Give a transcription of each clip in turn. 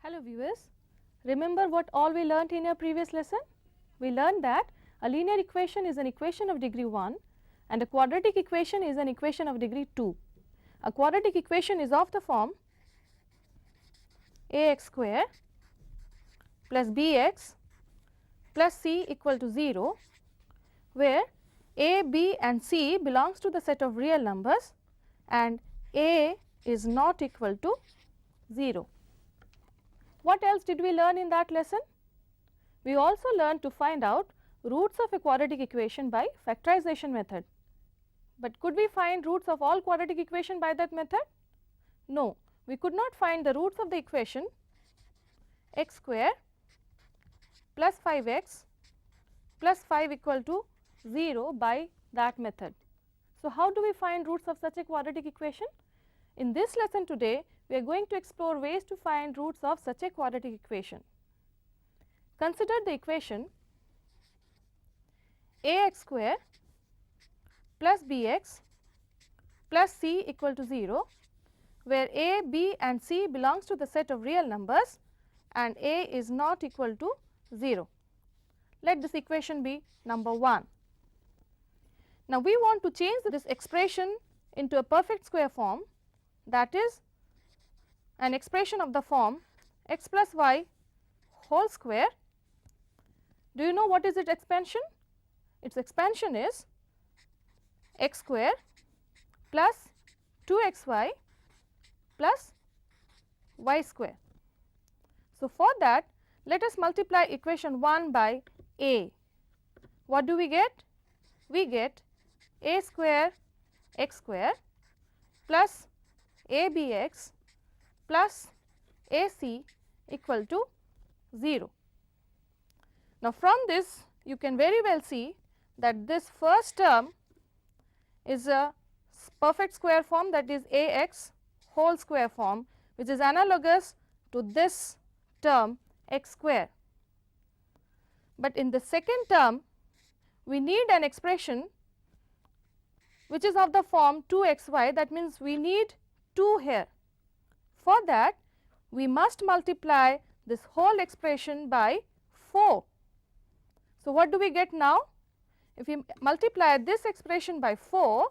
Hello viewers, remember what all we learnt in our previous lesson? We learned that a linear equation is an equation of degree 1 and a quadratic equation is an equation of degree 2. A quadratic equation is of the form ax square plus bx plus c equal to 0, where a, b and c belongs to the set of real numbers and a is not equal to 0. What else did we learn in that lesson? We also learned to find out roots of a quadratic equation by factorization method. But could we find roots of all quadratic equation by that method? No, we could not find the roots of the equation x square plus 5x plus 5 equal to 0 by that method. So, how do we find roots of such a quadratic equation? In this lesson today, we are going to explore ways to find roots of such a quadratic equation. Consider the equation ax square plus bx plus c equal to 0, where a, b and c belongs to the set of real numbers and a is not equal to 0. Let this equation be number 1. Now, we want to change this expression into a perfect square form, that is an expression of the form x plus y whole square. Do you know what is its expansion? Its expansion is x square plus 2xy plus y square. So, for that, let us multiply equation 1 by a. What do we get? We get a square x square plus abx plus ac equal to 0. Now, from this you can very well see that this first term is a perfect square form, that is ax whole square form, which is analogous to this term x square. But in the second term we need an expression which is of the form 2xy, that means we need 2 here. For that we must multiply this whole expression by 4. So, what do we get now? If we multiply this expression by 4,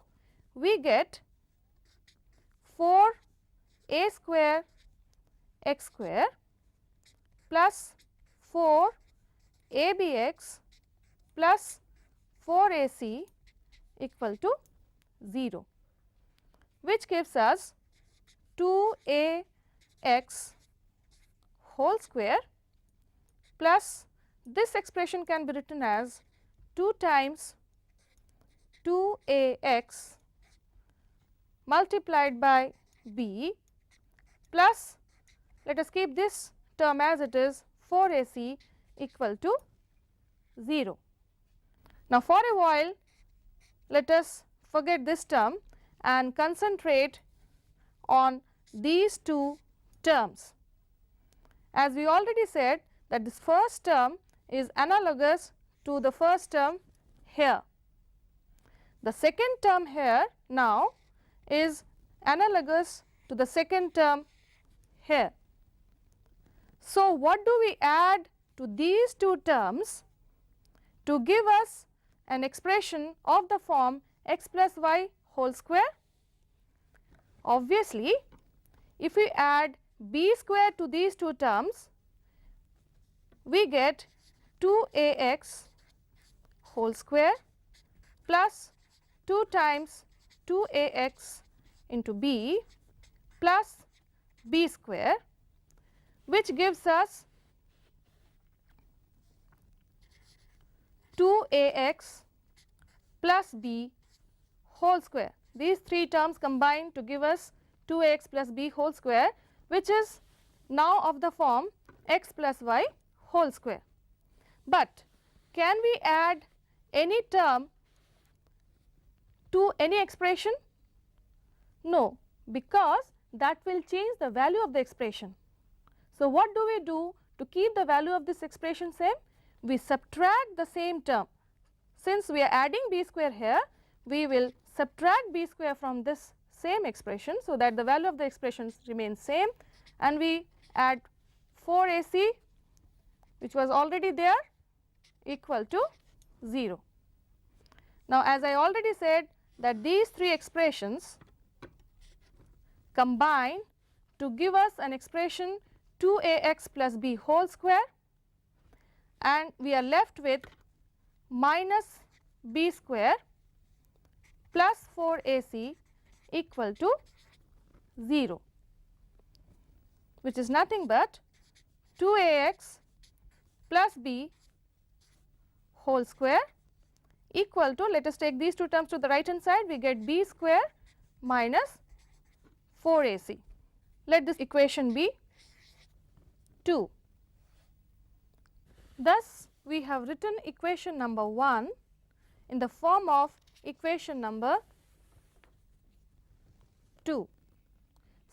we get 4 a square x square plus 4 abx plus 4 ac equal to 0, which gives us 2ax whole square plus this expression can be written as 2 times 2ax multiplied by b plus, let us keep this term as it is, 4ac equal to 0. Now, for a while let us forget this term and concentrate on these two terms. As we already said that this first term is analogous to the first term here. The second term here now is analogous to the second term here. So, what do we add to these two terms to give us an expression of the form x plus y whole square? Obviously, if we add b square to these two terms, we get 2ax whole square plus 2 times 2ax into b plus b square, which gives us 2ax plus b whole square. These three terms combine to give us 2ax plus b whole square, which is now of the form x plus y whole square. But can we add any term to any expression? No, because that will change the value of the expression. So, what do we do to keep the value of this expression same? We subtract the same term. Since we are adding b square here, we will subtract b square from this same expression, so that the value of the expression remains same, and we add 4ac, which was already there, equal to 0. Now, as I already said that these three expressions combine to give us an expression 2ax plus b whole square, and we are left with minus b square plus 4ac equal to 0, which is nothing but 2ax plus b whole square equal to, let us take these two terms to the right hand side, we get b square minus 4ac. Let this equation be 2. Thus, we have written equation number 1 in the form of equation number 2.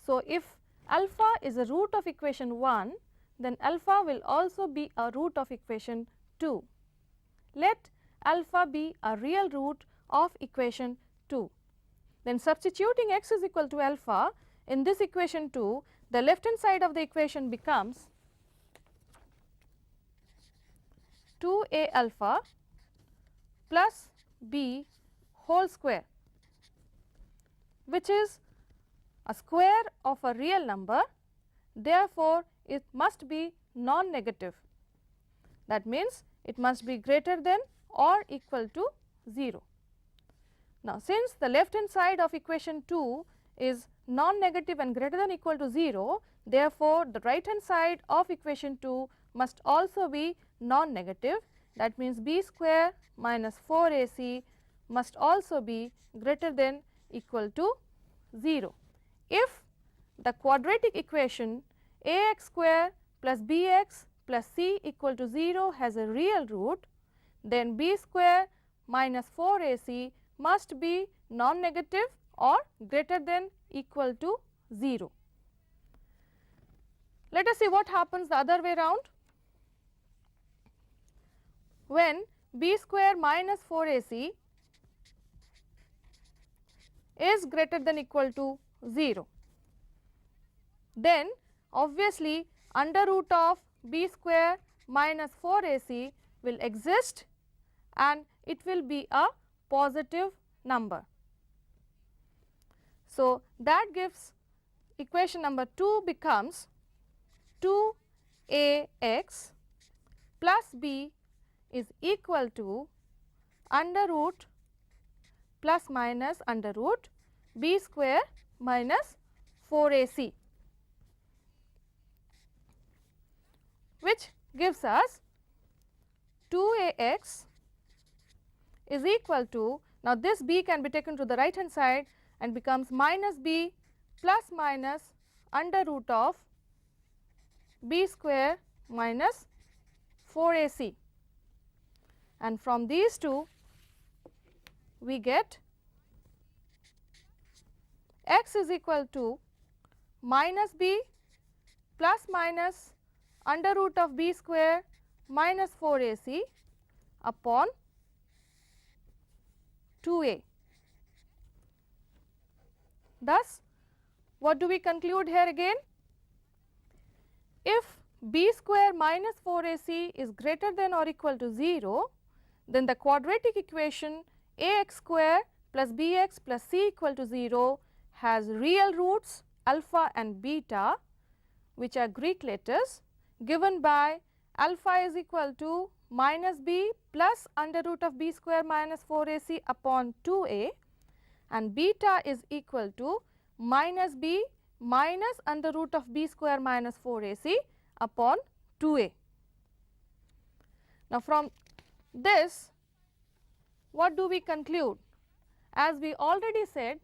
So, if alpha is a root of equation 1, then alpha will also be a root of equation 2. Let alpha be a real root of equation 2. Then substituting x is equal to alpha in this equation 2, the left hand side of the equation becomes 2a alpha plus b whole square, which is a square of a real number, therefore, it must be non-negative. That means, it must be greater than or equal to 0. Now, since the left hand side of equation 2 is non-negative and greater than or equal to 0, therefore, the right hand side of equation 2 must also be non-negative. That means, b square minus 4ac must also be greater than or equal to 0. If the quadratic equation ax square plus bx plus c equal to 0 has a real root, then b square minus 4ac must be non-negative or greater than or equal to 0. Let us see what happens the other way round. When b square minus 4ac is greater than or equal to 0, then obviously under root of b square minus 4ac will exist and it will be a positive number. So, that gives equation number 2 becomes 2ax plus b is equal to under root plus minus under root b square minus 4ac, which gives us 2ax is equal to, now this b can be taken to the right hand side and becomes minus b plus minus under root of b square minus 4ac, and from these two we get x is equal to minus b plus minus under root of b square minus 4ac upon 2a. Thus, what do we conclude here again? If b square minus 4ac is greater than or equal to 0, then the quadratic equation ax square plus bx plus c equal to 0 has real roots alpha and beta, which are Greek letters, given by alpha is equal to minus b plus under root of b square minus 4ac upon 2a, and beta is equal to minus b minus under root of b square minus 4ac upon 2a. Now, from this what do we conclude? As we already said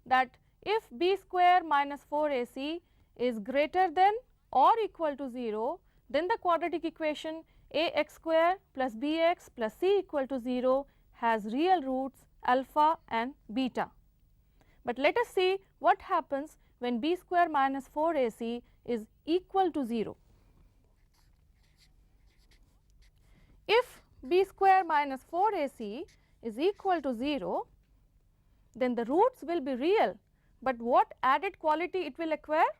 that if b square minus 4ac is greater than or equal to 0, then the quadratic equation ax square plus bx plus c equal to 0 has real roots alpha and beta. But let us see what happens when b square minus 4ac is equal to 0. If b square minus 4ac is equal to 0, then the roots will be real, but what added quality it will acquire?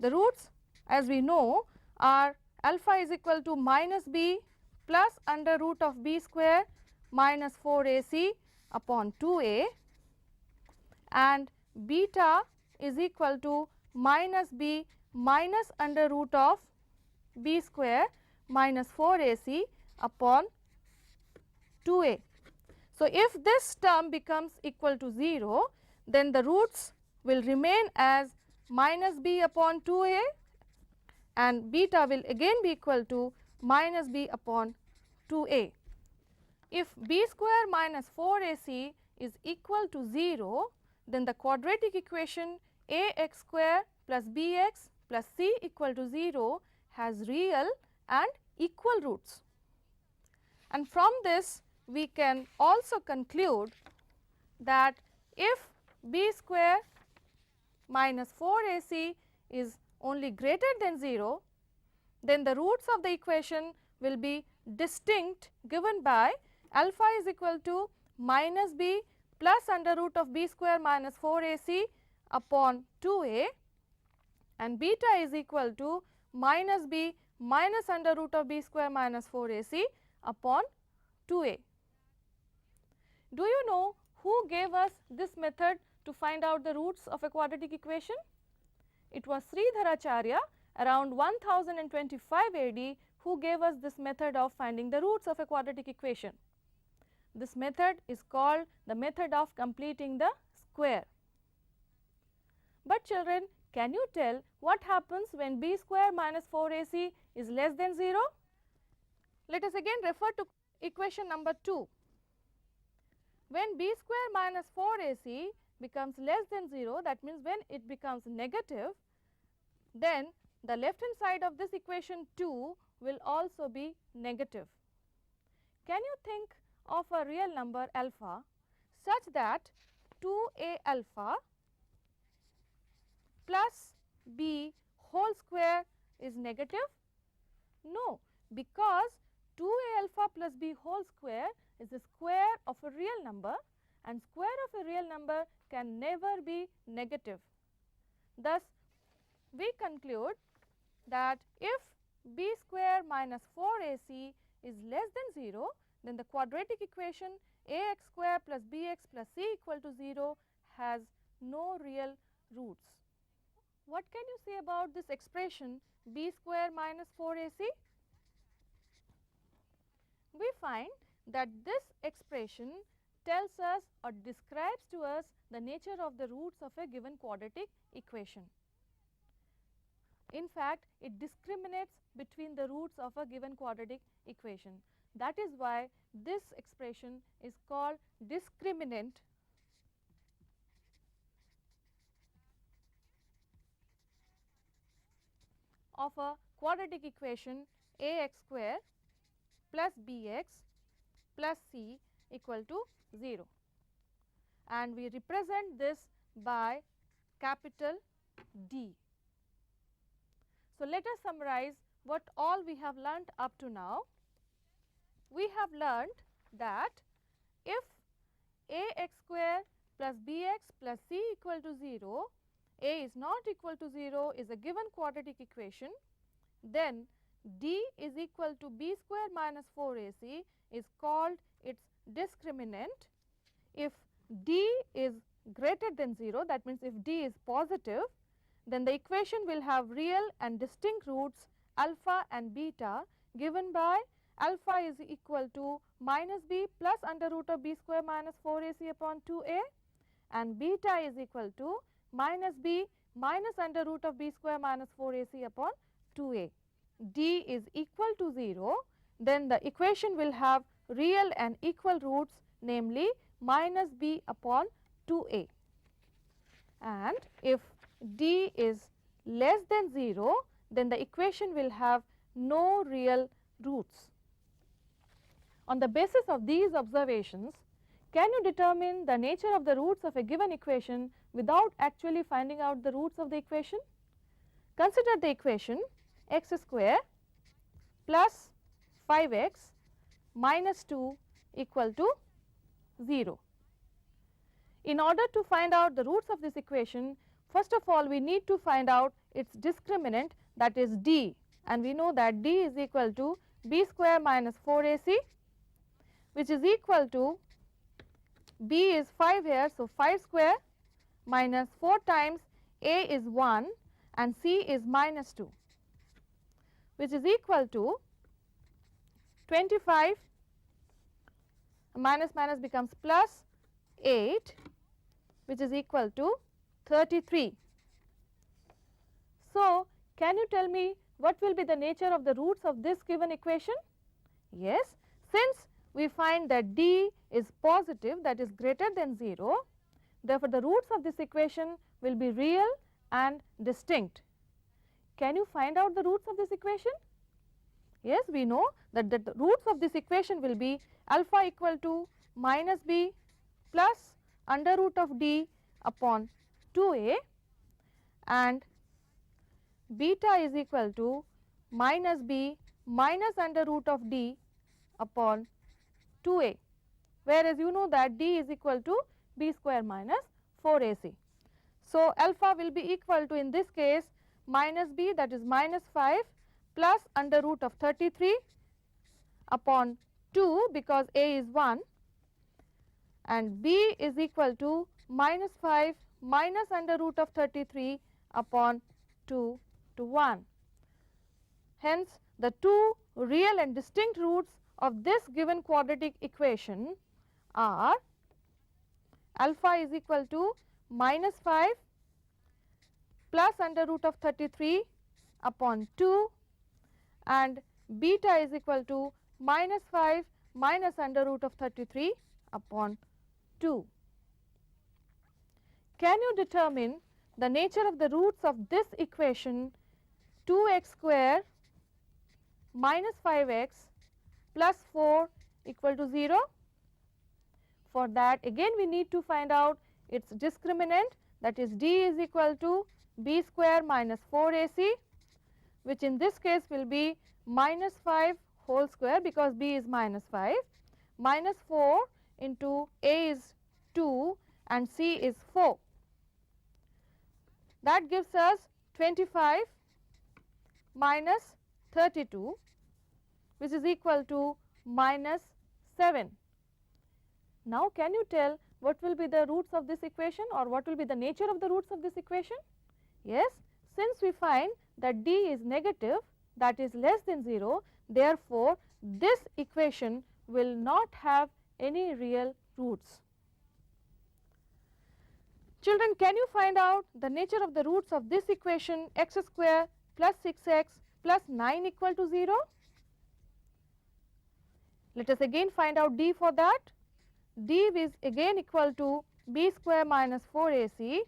The roots, as we know, are alpha is equal to minus b plus under root of b square minus 4ac upon 2a, and beta is equal to minus b minus under root of b square minus 4ac upon 2a. So, if this term becomes equal to 0, then the roots will remain as minus b upon 2a and beta will again be equal to minus b upon 2a. If b square minus 4ac is equal to 0, then the quadratic equation ax square plus bx plus c equal to 0 has real and equal roots. And from this we can also conclude that if b square minus 4ac is only greater than 0, then the roots of the equation will be distinct, given by alpha is equal to minus b plus under root of b square minus 4ac upon 2a, and beta is equal to minus b minus under root of b square minus 4ac upon 2a. Do you know who gave us this method to find out the roots of a quadratic equation? It was Sridharacharya around 1025 AD who gave us this method of finding the roots of a quadratic equation. This method is called the method of completing the square. But children, can you tell what happens when b square minus 4ac is less than 0? Let us again refer to equation number 2. When b square minus 4ac becomes less than 0, that means when it becomes negative, then the left hand side of this equation 2 will also be negative. Can you think of a real number alpha such that 2a alpha plus b whole square is negative? No, because 2a alpha plus b whole square is the square of a real number, and square of a real number can never be negative. Thus, we conclude that if b square minus 4ac is less than 0, then the quadratic equation ax square plus bx plus c equal to 0 has no real roots. What can you say about this expression b square minus 4ac? We find that this expression tells us or describes to us the nature of the roots of a given quadratic equation. In fact, it discriminates between the roots of a given quadratic equation. That is why this expression is called discriminant of a quadratic equation ax square plus bx plus c equal to 0, and we represent this by capital D. So, let us summarize what all we have learnt up to now. We have learnt that if ax square plus bx plus c equal to 0, a is not equal to 0 is a given quadratic equation, then d is equal to b square minus 4ac is called its discriminant. If d is greater than 0, that means if d is positive, then the equation will have real and distinct roots alpha and beta, given by alpha is equal to minus b plus under root of b square minus 4ac upon 2a, and beta is equal to minus b minus under root of b square minus 4ac upon 2a. D is equal to 0, then the equation will have real and equal roots namely minus b upon 2a, and if d is less than 0, then the equation will have no real roots. On the basis of these observations, can you determine the nature of the roots of a given equation without actually finding out the roots of the equation? Consider the equation x square plus 5x minus 2 equal to 0. In order to find out the roots of this equation, first of all we need to find out its discriminant, that is d, and we know that d is equal to b square minus 4ac, which is equal to b is 5 here, so 5 square minus 4 times a is 1 and c is minus 2, which is equal to 25 minus minus becomes plus 8, which is equal to 33. So, can you tell me what will be the nature of the roots of this given equation? Yes, since we find that d is positive, that is greater than 0, therefore, the roots of this equation will be real and distinct. Can you find out the roots of this equation? Yes, we know that the roots of this equation will be alpha equal to minus b plus under root of d upon 2a and beta is equal to minus b minus under root of d upon 2a, whereas you know that d is equal to b square minus 4ac. So, alpha will be equal to, in this case, minus b, that is minus 5 plus under root of 33 upon 2, because a is 1, and b is equal to minus 5 minus under root of 33 upon 2 to 1. Hence, the two real and distinct roots of this given quadratic equation are alpha is equal to minus 5 plus under root of 33 upon 2 and beta is equal to minus 5 minus under root of 33 upon 2. Can you determine the nature of the roots of this equation 2x square minus 5x plus 4 equal to 0? For that, again we need to find out its discriminant, that is d is equal to b square minus 4ac, which in this case will be minus 5 whole square, because b is minus 5, minus 4 into a is 2 and c is 4. That gives us 25 minus 32, which is equal to minus 7. Now, can you tell what will be the roots of this equation, or what will be the nature of the roots of this equation? Yes, since we find that d is negative, that is less than 0, therefore, this equation will not have any real roots. Children, can you find out the nature of the roots of this equation x square plus 6x plus 9 equal to 0? Let us again find out d for that. D is again equal to b square minus 4ac,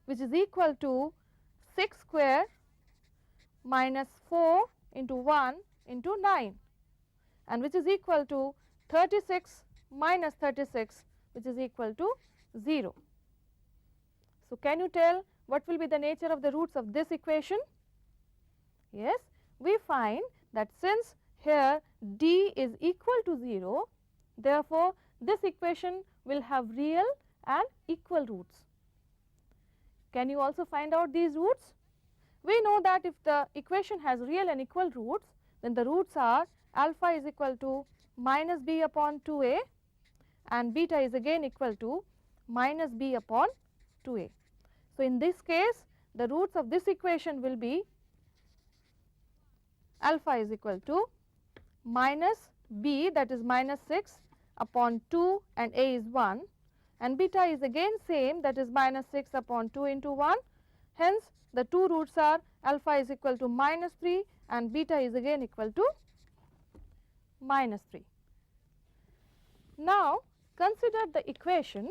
which is equal to 6 square minus 4 into 1 into 9, and which is equal to 36 minus 36, which is equal to 0. So, can you tell what will be the nature of the roots of this equation? Yes, we find that since here d is equal to 0, therefore, this equation will have real and equal roots. Can you also find out these roots? We know that if the equation has real and equal roots, then the roots are alpha is equal to minus b upon 2a and beta is again equal to minus b upon 2a. So, in this case, the roots of this equation will be alpha is equal to minus b, that is minus 6 upon 2 and a is 1, and beta is again same, that is minus 6 upon 2 into 1. Hence, the two roots are alpha is equal to minus 3 and beta is again equal to minus 3. Now consider the equation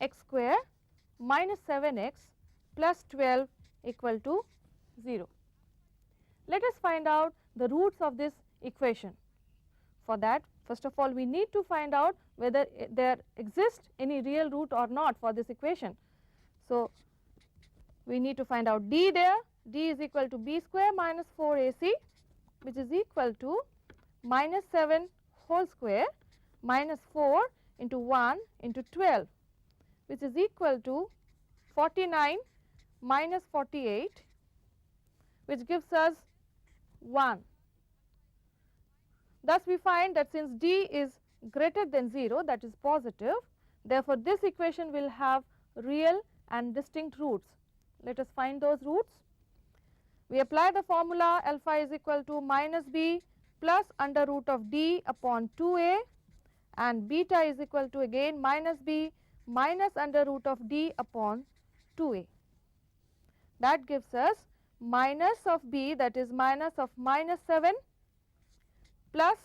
x square minus 7x plus 12 equal to 0. Let us find out the roots of this equation. For that, first of all, we need to find out whether there exists any real root or not for this equation. So we need to find out d there. D is equal to b square minus 4ac, which is equal to minus 7 whole square minus 4 into 1 into 12, which is equal to 49 minus 48, which gives us 1. Thus we find that since d is greater than 0, that is positive, therefore this equation will have real and distinct roots. Let us find those roots. We apply the formula alpha is equal to minus b plus under root of d upon 2a, and beta is equal to again minus b minus under root of d upon 2a. That gives us minus of b, that is minus of minus 7, plus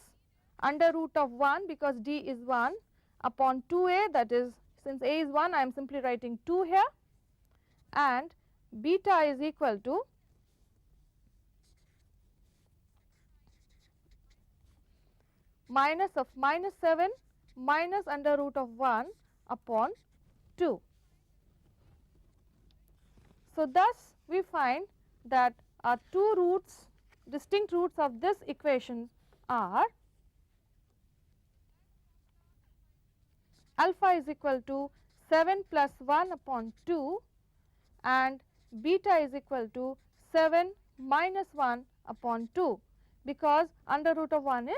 under root of 1 because d is 1 upon 2a, that is since a is 1 I am simply writing 2 here, and beta is equal to minus of minus 7 minus under root of 1 upon 2. So thus we find that our two roots, distinct roots of this equation are alpha is equal to 7 plus 1 upon 2 and beta is equal to 7 minus 1 upon 2, because under root of 1 is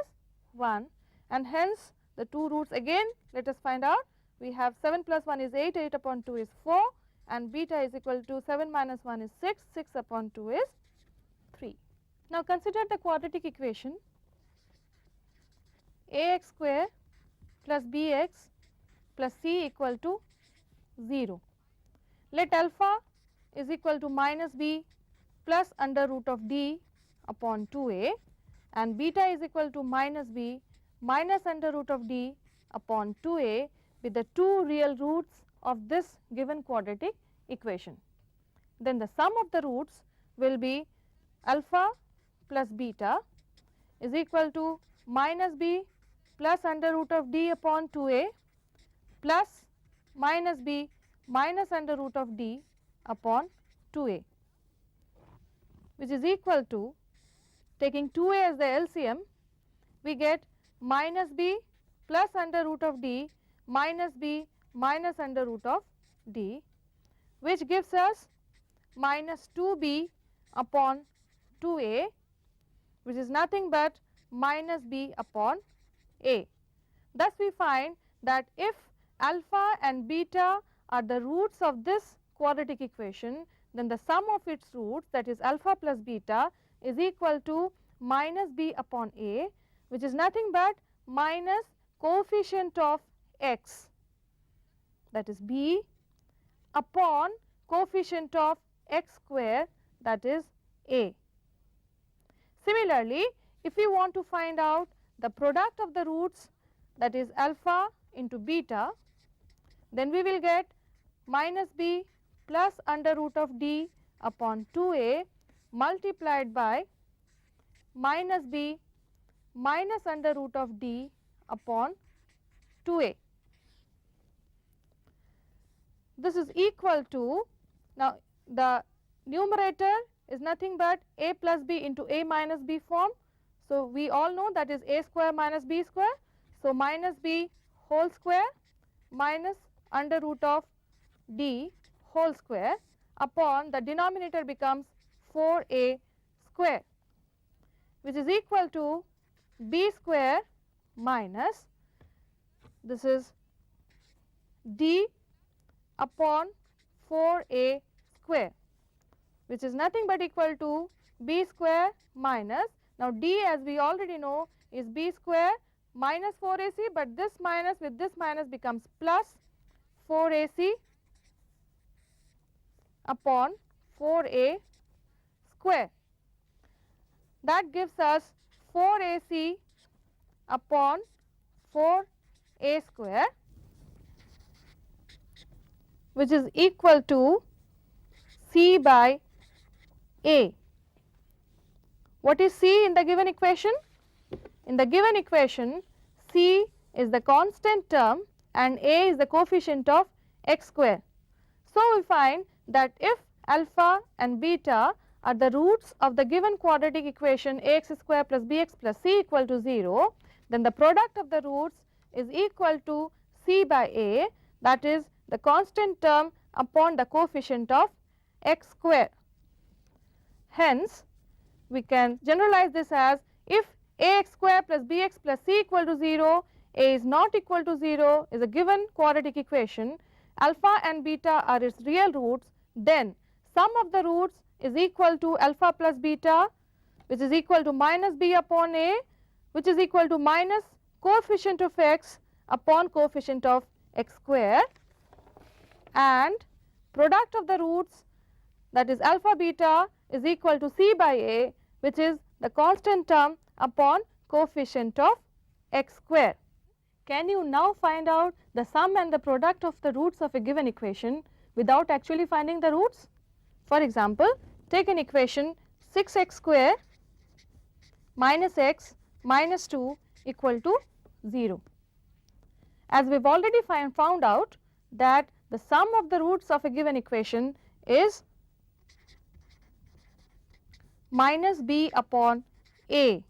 1, and hence the two roots again let us find out. We have 7 plus 1 is 8, 8 upon 2 is 4, and beta is equal to 7 minus 1 is 6, 6 upon 2 is 3. Now consider the quadratic equation ax square plus bx plus c equal to 0. Let alpha is equal to minus b plus under root of d upon 2a, and beta is equal to minus b minus under root of d upon 2a with the two real roots of this given quadratic equation. Then the sum of the roots will be alpha plus beta is equal to minus b plus under root of d upon 2a plus minus b minus under root of d upon 2a, which is equal to, taking 2a as the LCM, we get minus b plus under root of d minus b minus under root of d, which gives us minus 2b upon 2a, which is nothing but minus b upon a. Thus we find that if alpha and beta are the roots of this quadratic equation, then the sum of its roots, that is alpha plus beta, is equal to minus b upon a, which is nothing but minus coefficient of x, that is b, upon coefficient of x square, that is a. Similarly, if we want to find out the product of the roots, that is alpha into beta, then we will get minus b plus under root of d upon 2a multiplied by minus b minus under root of d upon 2a. This is equal to, now the numerator is nothing but a plus b into a minus b form. So we all know that is a square minus b square. So minus b whole square minus under root of d whole square upon the denominator becomes 4a square, which is equal to b square minus, this is d upon 4a square, which is nothing but equal to b square minus, now d as we already know is b square minus 4ac, but this minus with this minus becomes plus 4ac upon 4a square. That gives us 4ac upon 4a square, which is equal to c by a. What is c in the given equation? In the given equation, c is the constant term and a is the coefficient of x square. So, we find that if alpha and beta are the roots of the given quadratic equation ax square plus bx plus c equal to 0, then the product of the roots is equal to c by a, that is the constant term upon the coefficient of x square. Hence, we can generalize this as if ax square plus bx plus c equal to 0, a is not equal to 0 is a given quadratic equation, alpha and beta are its real roots, then sum of the roots is equal to alpha plus beta, which is equal to minus b upon a, which is equal to minus coefficient of x upon coefficient of x square, and product of the roots, that is alpha beta, is equal to c by a, which is the constant term upon coefficient of x square. Can you now find out the sum and the product of the roots of a given equation without actually finding the roots? For example, take an equation 6x square minus x minus 2 equal to 0. As we have already found out that the sum of the roots of a given equation is minus b upon a,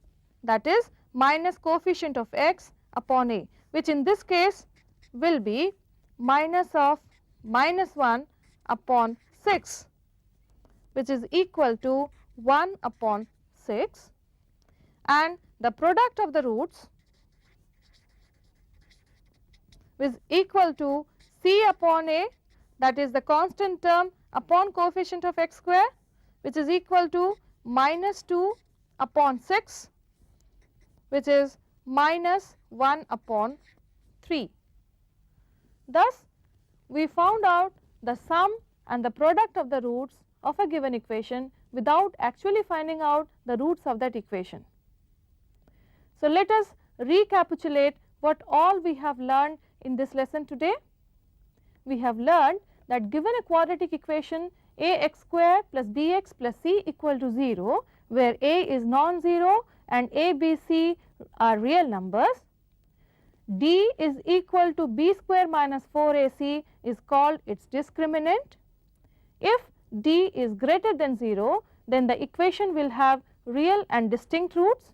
that is minus coefficient of x upon a, which in this case will be minus of minus 1 upon 6, which is equal to 1 upon 6, and the product of the roots is equal to c upon a, that is the constant term upon coefficient of x square, which is equal to minus 2 upon 6, which is minus 1 upon 3. Thus, we found out the sum and the product of the roots of a given equation without actually finding out the roots of that equation. So, let us recapitulate what all we have learned in this lesson today. We have learned that given a quadratic equation ax square plus bx plus c equal to 0, where a is non-zero and a, b, c are real numbers, d is equal to b square minus 4ac is called its discriminant. If d is greater than 0, then the equation will have real and distinct roots.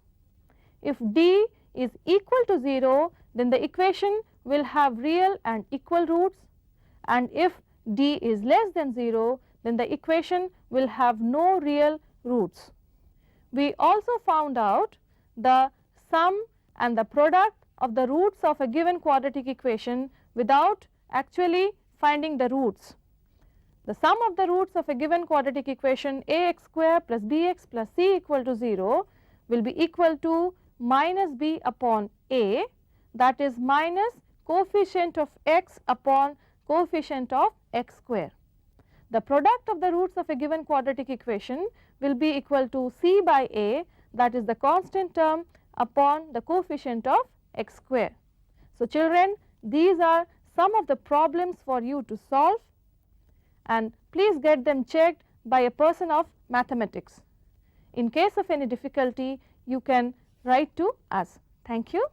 If d is equal to 0, then the equation will have real and equal roots, and if d is less than 0, then the equation will have no real roots. We also found out the sum and the product of the roots of a given quadratic equation without actually finding the roots. The sum of the roots of a given quadratic equation ax square plus bx plus c equal to 0 will be equal to minus b upon a, that is minus coefficient of x upon coefficient of x square. The product of the roots of a given quadratic equation will be equal to c by a, that is the constant term upon the coefficient of x square. So, children, these are some of the problems for you to solve, and please get them checked by a person of mathematics. In case of any difficulty, you can write to us. Thank you.